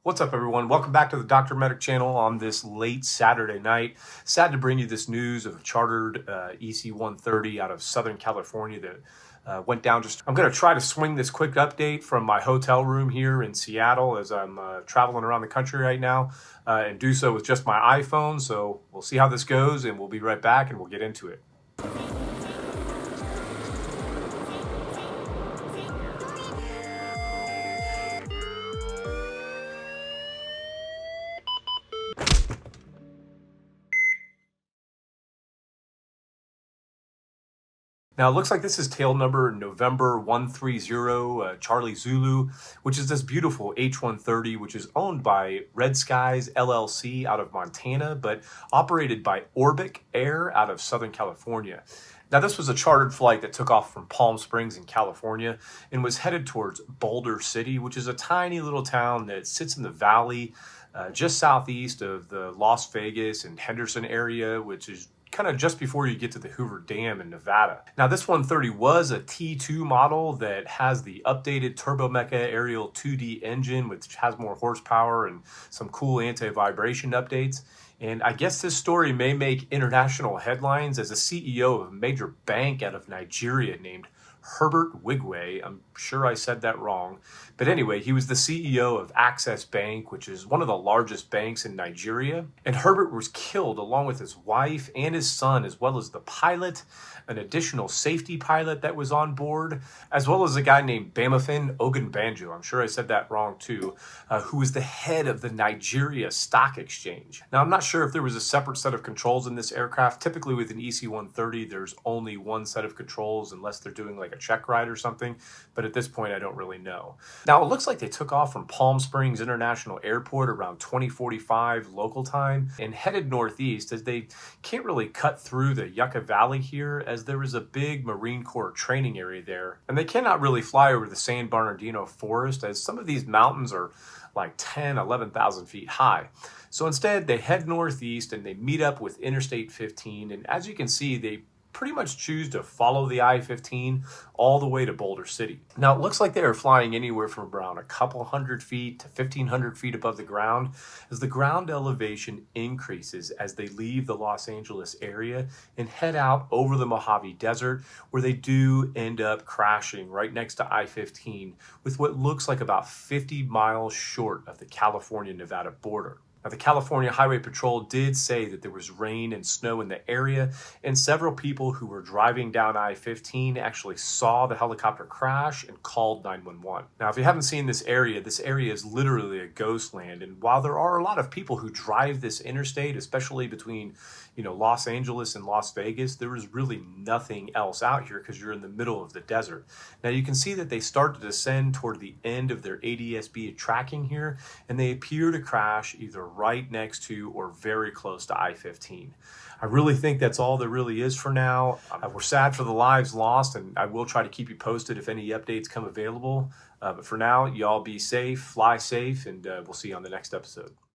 What's up, everyone? Welcome back to the Dr. Medic channel on this late Saturday night. Sad to bring you this news of a chartered EC-130 out of Southern California that went down. I'm going to try to swing this quick update from my hotel room here in Seattle as I'm traveling around the country right now and do so with just my iPhone. So we'll see how this goes, and we'll be right back and we'll get into it. Now, it looks like this is tail number November 130 Charlie Zulu, which is this beautiful H-130, which is owned by Red Skies LLC out of Montana, but operated by Orbic Air out of Southern California. Now, this was a chartered flight that took off from Palm Springs in California and was headed towards Boulder City, which is a tiny little town that sits in the valley just southeast of the Las Vegas and Henderson area, which is kind of just before you get to the Hoover Dam in Nevada. Now, this 130 was a T2 model that has the updated Turbomeca Aerial 2D engine, which has more horsepower and some cool anti-vibration updates. And I guess this story may make international headlines as a CEO of a major bank out of Nigeria named Herbert Wigwe. I'm sure I said that wrong. But anyway, he was the CEO of Access Bank, which is one of the largest banks in Nigeria. And Herbert was killed along with his wife and his son, as well as the pilot, an additional safety pilot that was on board, as well as a guy named Bamafin Ogunbanjo. I'm sure I said that wrong too, who was the head of the Nigeria Stock Exchange. Now, I'm not sure if there was a separate set of controls in this aircraft. Typically with an EC-130, there's only one set of controls unless they're doing like a check ride or something. But at this point, I don't really know. Now, it looks like they took off from Palm Springs International Airport around 2045 local time and headed northeast, as they can't really cut through the Yucca Valley here, as there is a big Marine Corps training area there. And they cannot really fly over the San Bernardino forest, as some of these mountains are like 10, 11,000 feet high. So instead, they head northeast and they meet up with Interstate 15. And as you can see, they pretty much choose to follow the I-15 all the way to Boulder City. Now, it looks like they are flying anywhere from around a couple hundred feet to 1,500 feet above the ground, as the ground elevation increases as they leave the Los Angeles area and head out over the Mojave Desert, where they do end up crashing right next to I-15 with what looks like about 50 miles short of the California-Nevada border. Now, the California Highway Patrol did say that there was rain and snow in the area, and several people who were driving down I-15 actually saw the helicopter crash and called 911. Now, if you haven't seen this area is literally a ghost land, and while there are a lot of people who drive this interstate, especially between Los Angeles and Las Vegas, there is really nothing else out here because you're in the middle of the desert. Now, you can see that they start to descend toward the end of their NTSB tracking here, and they appear to crash either right next to or very close to I-15. I really think that's all there really is for now. We're sad for the lives lost, and I will try to keep you posted if any updates come available. But for now, y'all be safe, fly safe, and we'll see you on the next episode.